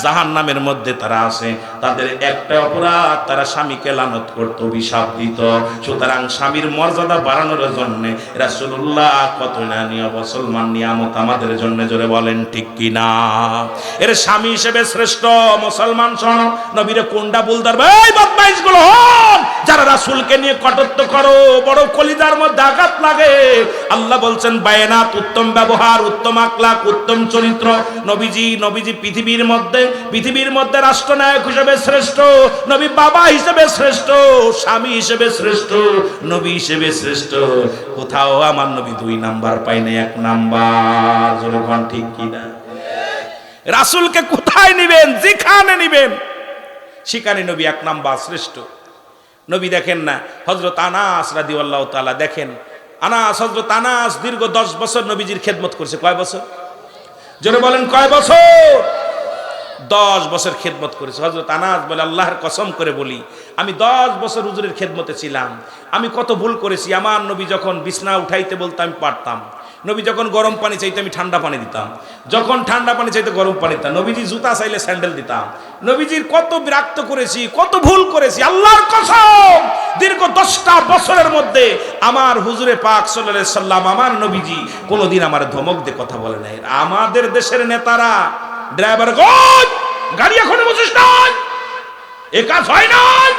জাহান্নামের মধ্যে তারা আছে। তাদের একটা অপরাধ, তারা স্বামীকে লানত করত, অভিশাপ দিত। সুতরাং স্বামীর মর্যাদা বাড়ানোর জন্য রাসূলুল্লাহ কত না মুসলমান নিয়ামত আমাদের জন্য। জোরে বলেন ঠিক কি না? এর স্বামী হিসেবে শ্রেষ্ঠ। মুসলমান শোনো, নবীরে কোনটা বুলদার ভাই বদমাইশ গুলো হন, যারা রাসূলকে নিয়ে কটূক্তি করো, বড় কলিজার মধ্যে আঘাত লাগে। আল্লাহ বলছেন বায়নাত, উত্তম ব্যবহার, উত্তম আখলাক, উত্তম চরিত্র। নবীজি পৃথিবীর মধ্যে রাষ্ট্রনায়ক হিসেবে শ্রেষ্ঠ, নবী বাবা হিসেবে শ্রেষ্ঠ, স্বামী হিসেবে শ্রেষ্ঠ, নবী হিসেবে শ্রেষ্ঠ। কোথাও আমার নবী 2 নাম্বার পায় না, 1 নাম্বার। জনগণ ঠিক কিনা? রাসূলকে কোথায় নিবেন? যেখানে নিবেন সেখানে নবী 1 নাম্বার শ্রেষ্ঠ। নবী দেখেন না, হযরত আনাস রাদিয়াল্লাহু তাআলা, দেখেন হযরত আনাস দীর্ঘ 10 বছর নবীজির খেদমত করছে। কয় বছর? জোরে বলেন কয় বছর? 10 বছর খেদমত করেছে। হযরত আনাস বলে, আল্লাহর কসম করে বলি, আমি 10 বছর হুজুরের খেদমতে ছিলাম, আমি কত ভুল করেছি। আমার নবী যখন বিছনা উঠাইতে বলতো আমি পারতাম, নবী যখন গরম পানি চাইতে আমি ঠান্ডা পানি দিতাম, যখন ঠান্ডা পানি চাইতে গরম পানি দিতাম। নবীজি জুতা চাইলে স্যান্ডেল দিতাম। নবীজির কত বিরক্ত করেছি, কত ভুল করেছি, আল্লাহর কসম দীর্ঘ 10টা বছরের মধ্যে আমার হুজুরে পাক সাল্লাল্লাহু আলাইহি সাল্লাম, আমার নবীজি কোনোদিন আমার ধমক দিয়ে কথা বলে নাই। আমাদের দেশের নেতারা ড্রাইভার গাড়ি এখনো বুঝিস নাই, এ কাজ হয় নাই।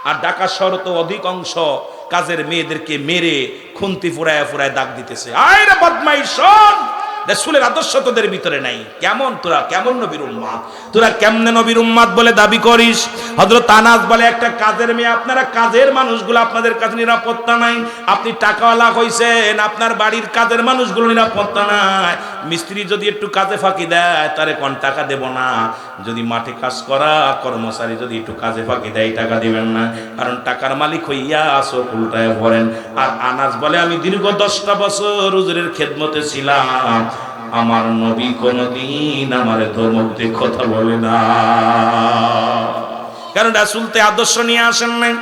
আর ঢাকা শহর তো অধিকাংশ কাজের মেয়েদেরকে মেরে খুন্তি ফুরায় ফুরায় দাগ দিতেছে। আরে বদমাইশ, শোন, রাসূলের আদর্শ তোদের ভিতরে নাই। কেমন তোরা, কেমন নবীর উম্মত, তোরা কেমনে নবীর উম্মত বলে দাবি করিস? হযরত আনাস বলে, একটা কাজের মেয়ে, আপনারা কাজের মানুষগুলো আপনাদের কাছে নিরাপত্তা নাই। আপনি টাকাওয়ালা হইছেন, আপনার বাড়ির কাজের মানুষগুলো নিরাপত্তা নাই। মিস্ত্রি যদি একটু কাজে ফাঁকি দেয় তারে কোন টাকা দেব না। যদি মাঠে কাজ করা কর্মচারী যদি একটু কাজে ফাঁকি দেয় টাকা দিবেন না, কারণ টাকার মালিক হইয়া আসো উল্টায় পড়েন। আর আনাস বলে, আমি দীর্ঘ 10টা বছর হুজুরের খেদমতে ছিলাম, আমার নবী কোনদিন আমার ধর্মক দিয়ে কথা বলে না, কারণ রাসূল তে আদর্শ নিয়ে আসেন নাই।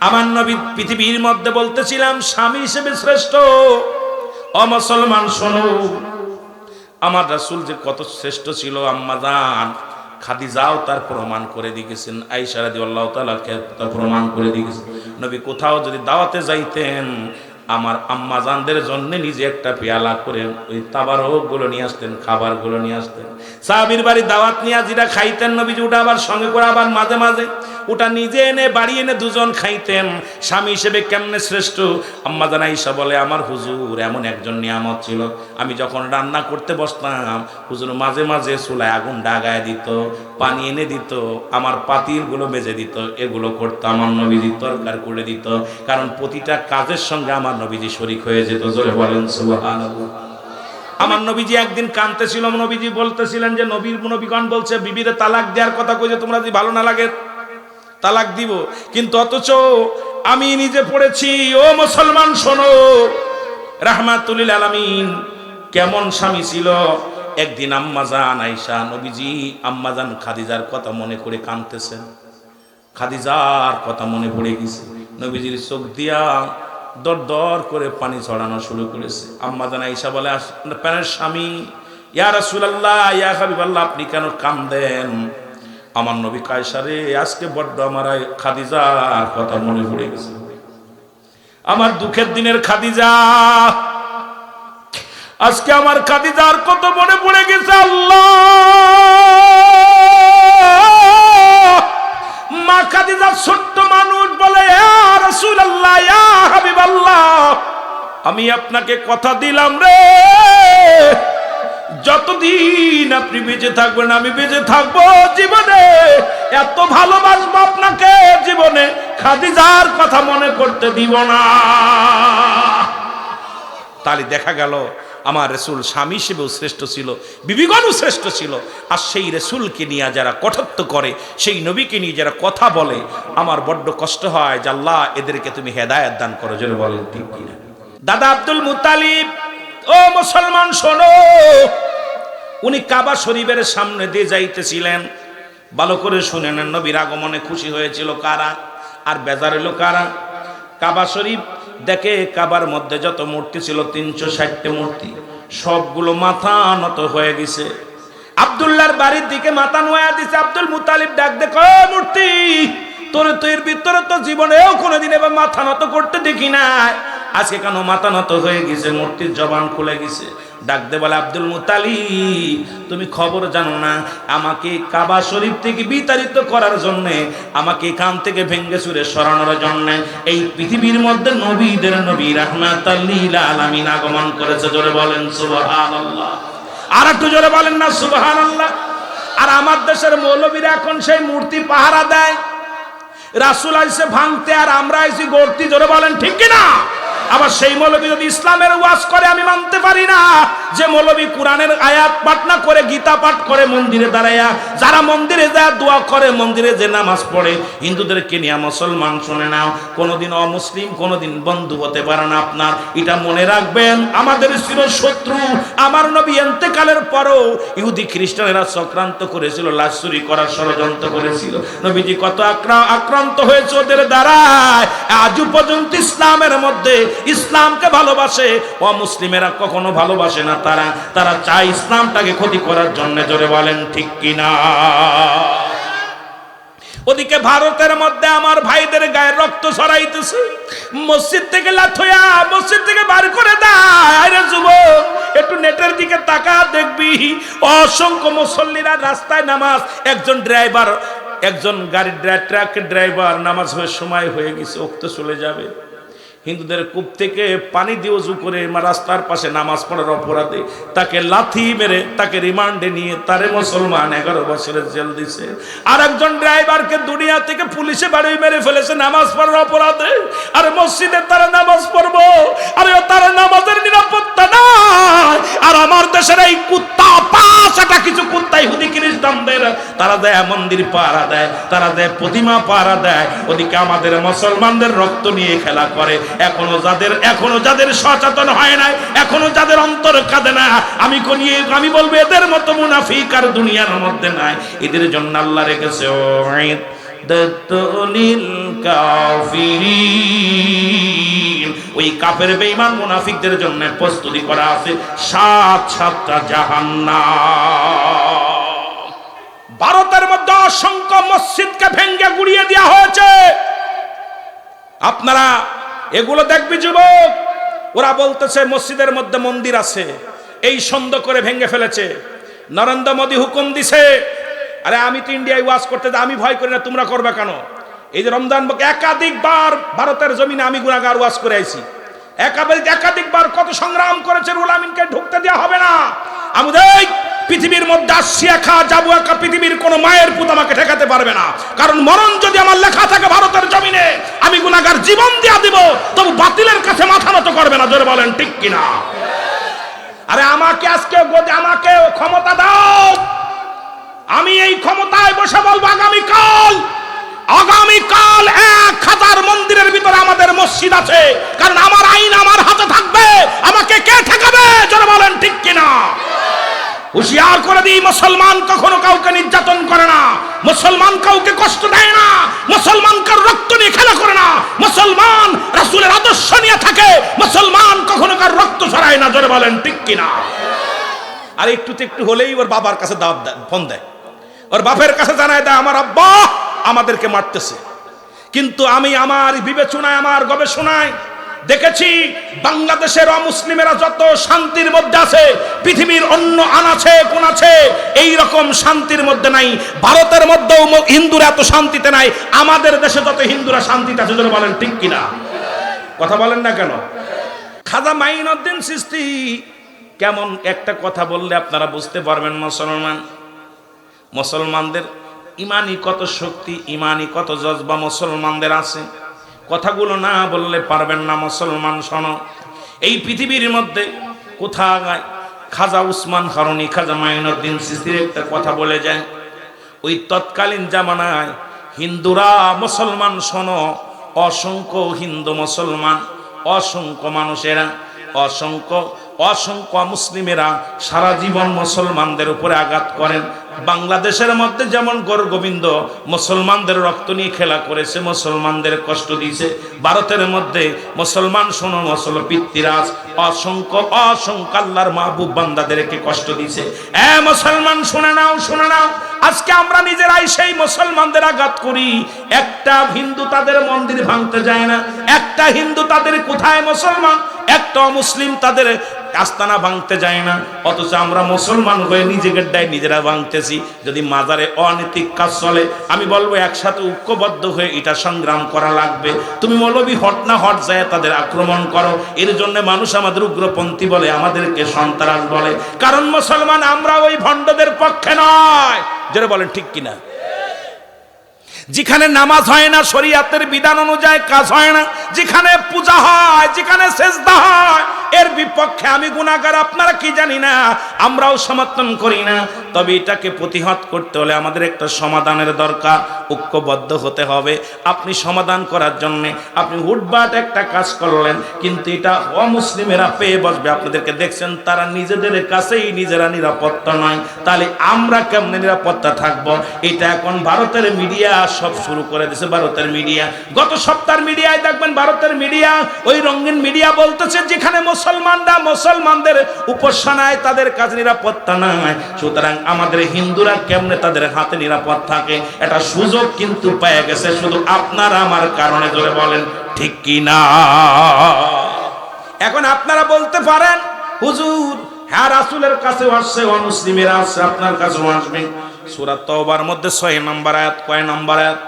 আমার নবী পৃথিবীর মধ্যে বলতেছিলাম স্বামী হিসেবে শ্রেষ্ঠ। ও মুসলমান শোনো, আমার রাসূল যে কত শ্রেষ্ঠ ছিল, আম্মা জান খাদিজাও তার প্রমাণ করে দিয়েছেন, আয়েশা রাদিয়াল্লাহু তাআলা তার প্রমাণ করে দিয়েছেন। নবী কোথাও যদি দাওয়াতে যাইতেন, আমার আম্মা জানদের জন্য নিজে একটা পেয়ালা করে ওই তাবারক গুলো নিয়ে আসতেন, খাবার গুলো নিয়ে আসতেন। সাহাবীর বাড়ি দাওয়াত নিয়ে যেটা খাইতেন নবীজি, ওটা আবার সঙ্গে করে আবার মাঝে মাঝে ওটা নিজে এনে বাড়ি এনে দুজন খাইতেন। স্বামী হিসেবে কেমনে শ্রেষ্ঠ? আম্মা জান আয়েশা বলে, আমার হুজুর এমন একজন নিয়ামত ছিল, আমি যখন রান্না করতে বসতাম হুজুর মাঝে মাঝে চুলায় আগুন ডাগায় দিত, পানি এনে দিত, আমার পাতিল গুলো বেজে দিত, এগুলো করতো আমার নবীজি, তরকার করে দিত, কারণ প্রতিটা কাজের সঙ্গে আমার নবীজি শরীক হয়ে যেত। জোরে বলেন সুবহানাল্লাহ। আমার নবীজি একদিন কাঁদতেছিল, নবীজি বলতেছিলেন যে নবীগণ বলছে বিবিরে তালাক দেওয়ার কথা কইছে, তোমরা যদি ভালো না লাগে তালাক দিব, কিন্তু অথচ আমি নিজে পড়েছি। ও মুসলমান শোনো, রাহমাতুল লিল আলামিন কেমন স্বামী ছিল। একদিন আম্মাজান আয়েশা, নবীজি আম্মাজান খাদিজার কথা মনে করে কাঁদতেছেন, খাদিজার কথা মনে পড়ে গেছে। নবীজির চোখ দিয়া দর দর করে পানি ছড়ানো শুরু করেছে। আম্মাজান আয়েশা বলে, আপনার স্বামী, ইয়া রাসূলুল্লাহ, ইয়া হাবিবাল্লাহ, আপনি কেন কাঁদেন? আমার নবী কায়সারে, আজকে বড্ড আমার খাদিজার কথা মনে পড়ে গেছে, আমার দুঃখের দিনের খাদিজা, আজকে আমার খাদিজার কত মনে পড়ে গেছে। আল্লাহ, মা খাদিজা ছোট্ট মানুষ বলে, ইয়া রাসূলুল্লাহ, ইয়া হাবিবাল্লাহ, আমি আপনাকে কথা দিলাম রে, যতদিন আপনি বেঁচে থাকবেন আমি বেঁচে থাকবো, জীবনে এত ভালোবাসবো আপনাকে, জীবনে খাদিজার কথা মনে করতে দিব না। তাহলে দেখা গেল আমার রাসূল স্বামী হিসেবেও শ্রেষ্ঠ ছিল, বিবিগণও শ্রেষ্ঠ ছিল। আর সেই রাসূলকে নিয়ে যারা কটাক্ষ করে, সেই নবীকে নিয়ে যারা কথা বলে, আমার বড্ড কষ্ট হয় যে আল্লাহ এদেরকে তুমি হেদায়েত দান করো। যেন বলেন ঠিক কিনা? দাদা আব্দুল মুত্তালিব, ও মুসলমান শোনো, উনি কাবা শরীফের সামনে দিয়ে যাইতেছিলেন। ভালো করে শুনে নেন, নবীর আগমনে খুশি হয়েছিল কারা আর বেজার এলো কারা? কাবা শরীফ দেখে কাবার মধ্যে যত মূর্তি ছিল 360টা মূর্তি, সবগুলো মাথা নত হয়ে গেছে। আব্দুল্লাহর বাড়ির দিকে মাথা নোয়া দিছে। আব্দুল মুত্তালিব ডাক দেখো, মূর্তি তোর তো এর ভিতরে তো জীবনেও কোনোদিন এবার মাথা নত করতে দেখি না, আজকে কেন মাথা নত হয়ে গেছে? মূর্তির জবান খুলে গেছে। ডাক দে বলে, আব্দুল মুত্তালিব, তুমি খবর জানো না, আমাকে কাবা শরীফ থেকে বিতাড়িত করার জন্য, আমাকে এখান থেকে ভেঙ্গে চুরে সরানোর জন্য এই পৃথিবীর মধ্যে নবীদের নবী রাহমাতাল লিল আলামিন আগমন করেছে। জোরে বলেন সুবহানাল্লাহ। আর একটু জোরে বলেন না সুবহানাল্লাহ। আর আমার দেশের মৌলবীরা এখন সেই মূর্তি পাহারা দেয়, রাসূল আইছে ভাঙতে আর আমরা আইছি গড়তে। জোরে বলেন ঠিক কিনা? আবার সেই মৌলবী যদি ইসলামের ওয়াজ করে আমি মানতে পারি না। যে মৌলবী কোরআনের আয়াত পাঠ না করে গীতা পাঠ করে মন্দিরে দাঁড়ায়া, যারা মন্দিরে যায় দোয়া করে, মন্দিরে যে নামাজ পড়ে, হিন্দুদেরকে নিয়ে মুসলমান শুনে নাও, কোনোদিন অমুসলিম কোনোদিন বন্ধু হতে পারে না আপনার। এটা মনে রাখবেন, আমাদের ছিল শত্রু। আমার নবী ইন্তেকালের পরও ইহুদি খ্রিস্টানেরা চক্রান্ত করেছিল, লাশ চুরি করার ষড়যন্ত্র করেছিল। নবীজি কত আক্রান্ত হয়েছে ওদের দ্বারায়। আজও পর্যন্ত ইসলামের মধ্যে ইসলামকে ভালোবাসে, অমুসলিমেরা কখনো ভালোবাসে না। তারা চায় ইসলামটাকে ক্ষতি করার জন্য। জোরে বলেন ঠিক কিনা? ওদিকে ভারতের মধ্যে আমার ভাইদের গায়ে রক্ত ছড়াইতেছে, মসজিদ থেকে লাথয়া মসজিদ থেকে বার করে দেয়। আরে যুবক, একটু নেটের দিকে তাকা, দেখবি অসংখ্য মুসল্লিরা রাস্তায় নামাজ। একজন ড্রাইভার, একজন গাড়ির ট্রাকের ড্রাইভার নামাজ হয়ে সময় হয়ে গেছে, ওক্ত চলে যাবে, হিন্দুদের কূপ থেকে পানি দিয়ে উজু করে রাস্তার পাশে নামাজ পড়ার অপরাধে তাকে লাথি মেরে তাকে রিমান্ডে নিয়ে তারে মুসলমান 11 বছরের জেল দিছে। আর একজন ড্রাইভারকে দুনিয়া থেকে পুলিশে বাড়ি মেরে ফেলেছে নামাজ পড়ার অপরাধে। আর মসজিদে তারা নামাজ পড়বো, আরে তারা নামাজের নিরাপত্তা নাই। আর আমার দেশের এই কুত্তা পাঁচটা কিছু কুত্তা ইহুদি খ্রিস্টানদের তারা দেয় মন্দির পাহারা দেয়, তারা দেয় প্রতিমা পাহারা দেয়, ওদিকে আমাদের মুসলমানদের রক্ত নিয়ে খেলা করে। এখনো যাদের সচেতন হয় নাই, এখনো যাদের অন্তর কাঁদে না, আমি বলবো এদের মতো মুনাফিক আর দুনিয়ার মধ্যে নাই। এদের জন্য আল্লাহ রেখেছে ওই কাফের বেঈমান মুনাফিকদের জন্য প্রস্তুতি করা আছে 7টা জাহান্নাম। ভারতের মধ্যে অসংখ্য মসজিদকে ভেঙ্গে গুড়িয়ে দেওয়া হয়েছে। আপনারা এগুলো দেখবি যুবক, ওরা বলতেছে মসজিদের মধ্যে মন্দির আছে, এই সন্দেহ করে ভেঙে ফেলেছে। নরেন্দ্র মোদী হুকুম দিছে। আরে আমি তো ইন্ডিয়ায় ওয়াজ করতে যাই, আমি ভয় করি না, তোমরা করবে কেন? এই যে রমজান একাধিকবার ভারতের জমিনে আমি গুনাহগার ওয়াজ করে আইছি, একাধিকবার কত সংগ্রাম করেছে, রুহুল আমিনকে ঢুকতে দেওয়া হবে না। আমাদের পৃথিবীর মধ্যে আসিয়া খা যাবো একা, পৃথিবীর কোন মায়ের পুত আমাকে ঠেকাতে পারবে না। কারণ মরণ যদি আমার লেখা থাকে ভারতের জমিনে, আমি গুনাহগার জীবন দিয়া দিব, তবু বাতিলের কাছে মাথা নত করবে না। জোরে বলেন ঠিক কিনা? আরে আমাকে আজকে আমাকে ক্ষমতা দাও, আমি এই ক্ষমতায় বসে বলবো আগামীকাল 1000 মন্দিরের ভিতরে আমাদের মসজিদ আছে। কারণ আমার আইন আমার হাতে থাকবে, আমাকে কে ঠেকাবে? জোরে বলেন ঠিক কিনা? হুঁশিয়ার করে দিই, মুসলমান কখনো কাউকে নির্যাতন করে না, মুসলমান কাউকে কষ্ট দেয় না, মুসলমান কার রক্ত নিয়ে খেলা করে না, মুসলমান রাসূলের আদর্শ নিয়ে থাকে, মুসলমান কখনো কার রক্ত ছড়ায় না। জোরে বলেন ঠিক কিনা? আর একটু হলেই ওর বাবার কাছে দাওয়াত দেয়, ফোন দেয়, ওর বাপের কাছে জানায় দেয় আমার আব্বা আমাদেরকে মারতেছে। কিন্তু আমি আমার বিবেচনায়, আমার গবেষণায় দেখেছি বাংলাদেশের অমুসলিমেরা যত শান্তির মধ্যে আছে, পৃথিবীর অন্য আনাছে কোনাছে এই রকম শান্তির মধ্যে নাই। ভারতের মধ্যেও হিন্দুরা এত শান্তিতে নাই, আমাদের দেশে যত হিন্দুরা শান্তিতে আছে। যদি বলেন ঠিক কিনা? কথা বলেন না কেন? খাজা মাইনুদ্দিন চিশতি কেমন একটা কথা বললে আপনারা বুঝতে পারবেন মুসলমানদের ইমানি কত শক্তি, ইমানি কত জজবা মুসলমানদের আছে। কথাগুলো না বললে পারবেন না। মুসলমান শোনো, এই পৃথিবীর মধ্যে কোথায় খাজা উসমান হারুনি, খাজা মাইনুদ্দিন চিশতির একটা কথা বলে যায়, ওই তৎকালীন জামানায় হিন্দুরা, মুসলমান শোনো, অসংখ্য হিন্দু মুসলমান, অসংখ্য মানুষেরা, অসংখ্য মুসলিমেরা সারা জীবন মুসলমানদের উপরে আঘাত করেন। বাংলাদেশের মধ্যে যেমন গৌর গোবিন্দ মুসলমানদের রক্ত নিয়ে খেলা করেছে, মুসলমানদের কষ্ট দিয়েছে, ভারতের মধ্যে মুসলমান শোনো পিতৃরাজ অসংখ্য আল্লাহর মাহবুব বান্দাদেরকে কষ্ট দিয়েছে। মুসলমান শুনে নাও, আজকে আমরা নিজেরাই সেই মুসলমানদের আঘাত করি। একটা হিন্দু তাদের মন্দির ভাঙতে যায় না, একটা হিন্দু তাদের কোথায় মুসলমান, একটা মুসলিম তাদের আস্তানা ভাঙতে যায় না। অথচ আমরা মুসলমান হয়ে নিজেরা ভাঙতেছি। যদি মাজারে অনৈতিক কাজ চলে, আমি বলবো একসাথে ঐক্যবদ্ধ হয়ে এটা সংগ্রাম করা লাগবে। তুমি মৌলবি হট না হট যায় তাদের আক্রমণ করো, এর জন্য মানুষ আমাদের উগ্রপন্থী বলে, আমাদেরকে সন্ত্রাস বলে। কারণ মুসলমান আমরা ওই ভণ্ডদের পক্ষে নয়। যারা বলেন ঠিক কিনা? যেখানে নামাজ হয় না, শরীয়তের বিধান অনুযায়ী কাজ হয় না, যেখানে পূজা হয়, যেখানে সেজদা হয়, এর বিপক্ষে আমি গুনাহগার, আপনারা কি জানি না, আমরাও সমর্থন করি না। তবে এটাকে প্রতিহত করতে হলে আমাদের একটা সমাধানের দরকার, ঐক্যবদ্ধ হতে হবে। আপনি সমাধান করার জন্য আপনি হুটবাট একটা কাজ করলেন, কিন্তু এটা অমুসলিমেরা পেয়ে বসবে। আপনাদেরকে দেখছেন তারা নিজেদের কাছেই নিজেরা নিরাপত্তা নয়, তাহলে আমরা কেমনে নিরাপত্তা থাকবো? এটা এখন ভারতের মিডিয়া সব শুরু করে দিয়েছে। ভারতের মিডিয়া, গত সপ্তাহের মিডিয়ায় দেখবেন ভারতের মিডিয়া, ওই রঙিন মিডিয়া বলতেছে যেখানে মুসলমানরা মুসলমানদের উপাসনায় তাদের কাছে নিরাপত্তা নাই, সুতরাং আমাদের হিন্দুরা কেমনে তাদের হাতে নিরাপদ থাকে? এটা সুযোগ কিন্তু পেয়ে গেছে শুধু আপনারা আমার কারণে। ধরে বলেন ঠিক কি না? এখন আপনারা বলতে পারেন হুজুর হ্যাঁ রাসূলের কাছেও আসছে, অমুসলিমেরা আসছে, আপনার কাছেও আসবে। সূরা তাওবার মধ্যে 6 নম্বর আয়াত। কয় নম্বর আয়াত?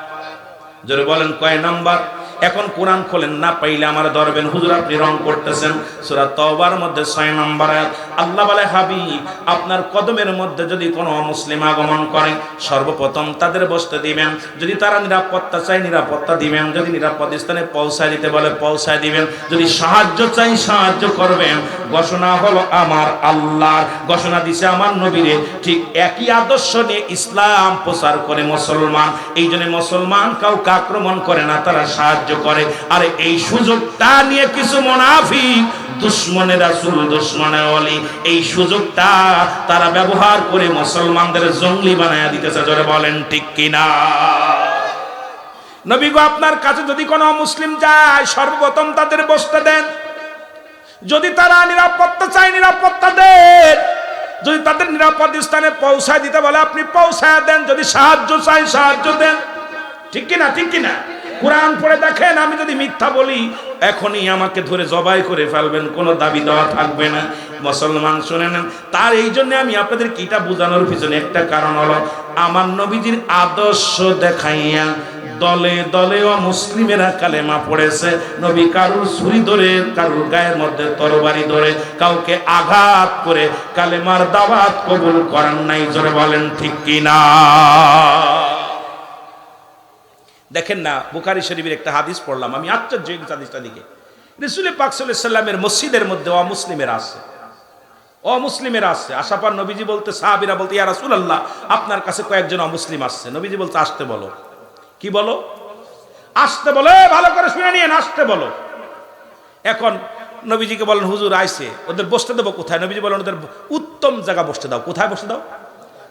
জোরে বলেন কয় নম্বর? এখন কোরআন খোলেন না পাইলে আমার ধরবেন, হুজুর আপনি রং করতেছেন। সূরা তাওবার মধ্যে 6 নম্বর আয়াত। আল্লাহ বলে, হাবিব আপনার কদমের মধ্যে যদি কোনো মুসলিম আগমন করে, সর্বপ্রথম তাদের বসতে দিবেন। যদি তারা নিরাপত্তা চায় নিরাপত্তা দিবেন, যদি নিরাপদ স্থানে পৌঁছায় দিতে বলে পৌঁছায় দিবেন, যদি সাহায্য চাই সাহায্য করবেন। ঘোষণা হলো আমার আল্লাহর, ঘোষণা দিছে আমার নবীরে। ঠিক একই আদর্শ নিয়ে ইসলাম প্রচার করে মুসলমান। এই জন্য মুসলমান কাউকে আক্রমণ করে না, তারা সাহায্য করে। আর এই সুযোগটা নিয়ে কিছু মুনাফিক, দুশমনে রাসূল, দুশমনে ওলি, এই সুযোগটা তারা ব্যবহার করে মুসলমানদের জঙ্গলি বানায়া দিতেছে। জোরে বলেন ঠিক কিনা? নবী গো আপনার কাছে যদি কোনো মুসলিম যায়, সর্বপ্রথম তাদের বসতে দেন। যদি তারা নিরাপত্তা চায় নিরাপত্তা দেন, যদি তাদের নিরাপদ স্থানে পৌঁছায় দিতে বলে আপনি পৌঁছায় দেন, যদি সাহায্য চাই সাহায্য দেন। ঠিক কিনা? ঠিক কিনা? কোরআন পড়ে দেখেন, আমি যদি মিথ্যা বলি এখনই আমাকে ধরে জবাই করে ফেলবেন, কোনো দাবি দেওয়া থাকবে না। মুসলমান শুনে নেন। তার এই জন্য আমি আপনাদের কিটা বোঝানোর পিছনে একটা কারণ হলো, আমার নবীজির আদর্শ দেখাইয়া দলে দলে মুসলিমেরা কালেমা পড়েছে। নবী কারুর ছুরি ধরে, কারুর গায়ের মধ্যে তরবারি ধরে কাউকে আঘাত করে কালেমার দাওয়াত কবুল করেন নাই। জোরে বলেন ঠিক কিনা? দেখেন না, বুখারী শরীফের একটা হাদিস পড়লাম আমি, আশ্চর্য হাদিসটা দিকে। রাসূল পাক সাল্লাল্লাহু আলাইহি সাল্লামের মসজিদের মধ্যে অমুসলিমেরা আছে, অমুসলিমেরা আছে। আসার পর নবীজি বলতে, সাহাবীরা বলতে, ইয়া রাসূলুল্লাহ আপনার কাছে কয়েকজন অমুসলিম আসছে। নবীজি বলতে, আসতে বলো। কি বলো? আসতে বলে। ভালো করে শুনে নিয়ে আসতে বলো। এখন নবীজিকে বলেন, হুজুর আইছে, ওদের বসতে দেবো কোথায়? নবীজি বলেন, ওদের উত্তম জায়গা বসতে দাও। কোথায় বসতে দাও?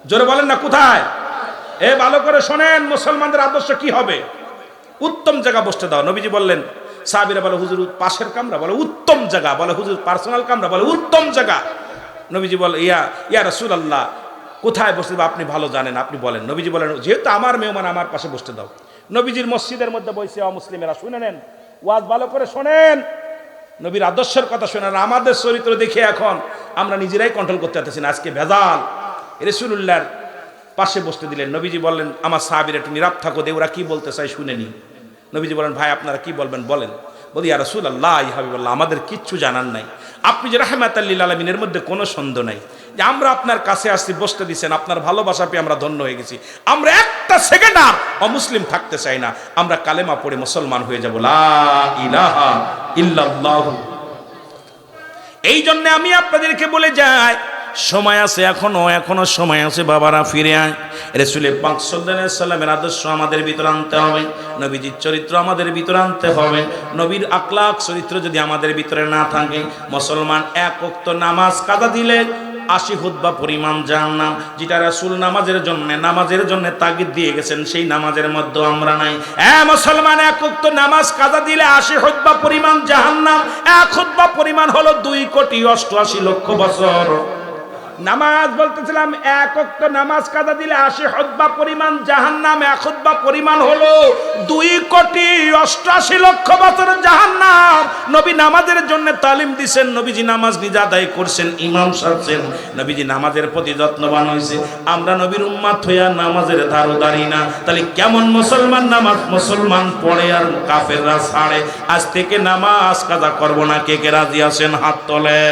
জোরে বলেন না কোথায়? ভালো করে শোনেন, মুসলমানদের আদর্শ কি হবে? উত্তম জায়গা বসতে দাও। নবীজি বললেন, সাহাবীরা বলে হুজুর পাশের কামরা, বলে উত্তম জায়গা, বলে হুজুর পার্সোনাল কামরা, বলে উত্তম জায়গা। নবীজি বলে, ইয়া রাসূলুল্লাহ কোথায় বসতে দেব আপনি ভালো জানেন, আপনি বলেন। নবীজি বলেন, যেহেতু আমার মেহমান আমার পাশে বসতে দাও। নবীজির মসজিদের মধ্যে বসে অমুসলিমেরা, শুনে নেন ওয়াজ ভালো করে শোনেন, নবীর আদর্শের কথা শোনেন। আমাদের চরিত্র দেখে এখন আমরা নিজেরাই কন্ট্রোল করতে পারতেছি না, আজকে ভেজাল। রাসূলুল্লাহর পাশে বসতে দিলেন। নবীজি বললেন, আমার সাহাবীরা একটু নীরব থাকো, ওরা কি বলতে চাই শুনে নি। নবীজি বলেন, ভাই আপনারা কি বলবেন বলেন। বলি, ইয়া রাসূলুল্লাহ, ইয়া হাবিবাল্লাহ আমাদের কিচ্ছু জানার নাই, আপনি যে রাহমাতাল লিল আলামিনের মধ্যে কোনো সন্দেহ নাই যে আমরা আপনার কাছে আসছি, বসতে দিয়েছেন, আপনার ভালোবাসা পেয়ে আমরা ধন্য হয়ে গেছি। আমরা একটা সেকেন্ড আর অমুসলিম থাকতে চাই না, আমরা কালেমা পড়ে মুসলমান হয়ে যাব, লা ইলাহা ইল্লাল্লাহ। এই জন্য আমি আপনাদেরকে বলে যাই, সময় আছে, এখনো সময় আছে, বাবারা ফিরে আয়। রাসূল পাক সাল্লাল্লাহু আলাইহি সাল্লামের আদর্শ আমাদের ভিতরে আনতে হবে, নবীজির চরিত্র আমাদের ভিতরে আনতে হবে। নবীর আখলাক চরিত্র যদি আমাদের ভিতরে না থাকে, মুসলমান এক ওয়াক্ত নামাজ কাজা দিলে 80 খুতবা পরিমাণ জাহান্নাম। যেটা রাসূল নামাজের জন্য তাগিদ দিয়ে গেছেন, সেই নামাজের মধ্যে আমরা নাই। মুসলমান এক ওয়াক্ত নামাজ কাজা দিলে 80 খুতবা পরিমাণ জাহান্নাম। এক খুতবা পরিমাণ হলো 2,88,00,000 বছর। নামাজ বলতেছিলাম, এক ওয়াক্ত নামাজ কাজা দিলে 80 খুতবা পরিমাণ জাহান্নাম। এক খুতবা পরিমাণ হলো 2,88,00,000 বছর জাহান্নাম। নবী নামাজের জন্য তালিম দিবেন, নবীজি নামাজ নিজে আদায় করছেন, ইমাম সাহেব নবীজি নামাজের প্রতি যত্নবান হয়েছে। আমরা নবীর উম্মত হইয়া নামাজের ধারুদারি না, তাহলে কেমন মুসলমান নামাজ মুসলমান পড়ে আর কাফেররা ছাড়ে। আজ থেকে নামাজ কাজা করব না, কে কে রাজি আছেন হাত তোলে।